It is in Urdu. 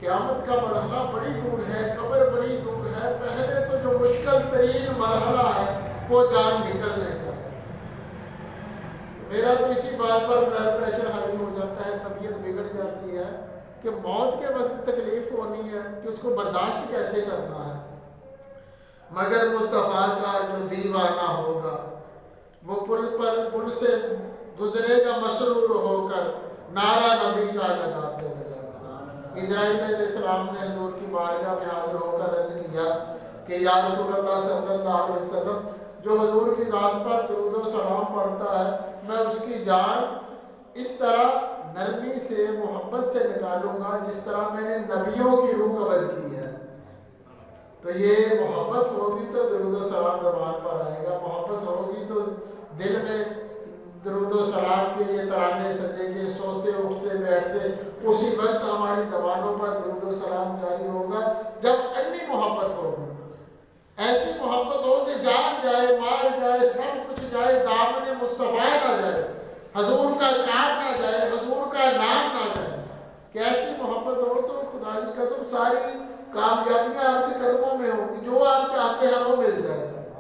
قیامت کا مرحلہ بڑی دور ہے، قبر بڑی دور ہے، پہلے تو جو مشکل ترین مرحلہ ہے وہ جان نکلنے کا۔ میرا تو اسی بات پر بلڈ پریشر ہائی ہو جاتا ہے، طبیعت بگڑ جاتی ہے کہ موت کے وقت تکلیف ہونی ہے کہ اس کو برداشت کیسے کرنا ہے۔ مگر مصطفیٰ کا جو دیوانہ ہوگا وہ پل سے گزرے گا مسرور ہو کر، نعرہ نبی کا لگاتے ہوئے۔ اسرائیل علیہ السلام نے حضور کی بارگاہ میں حاضر ہو کر عرض کیا کہ یا رسول اللہ صلی اللہ علیہ وسلم، جو حضور کی ذات پر درود و سلام پڑھتا ہے میں اس کی جان اس طرح نرمی سے محبت سے نکالوں گا جس طرح میں نے نبیوں کی روح قبض کی ہے۔ تو یہ محبت ہوگی تو درود و سلام زبان پر آئے گا، محبت ہوگی تو دل میں درود و سلام کے یہ ترانے سجیں گے، سوتے اٹھتے بیٹھتے اسی وقت ہماری زبانوں پر درود و سلام جاری ہوگا جب انی محبت ہوگی۔ ایسی محبت ہو کہ جان جائے، مال جائے، سب کچھ جائے، دامن مصطفیٰ نہ جائے، حضور کا کام نہ جائے، حضور کا نام نہ جائے۔ کہ ایسی محبت ہو تو خدا کی قسم ساری کامیابیاں آپ کے قدموں میں ہوں گی، جو آپ چاہتے ہیں وہ مل جائے۔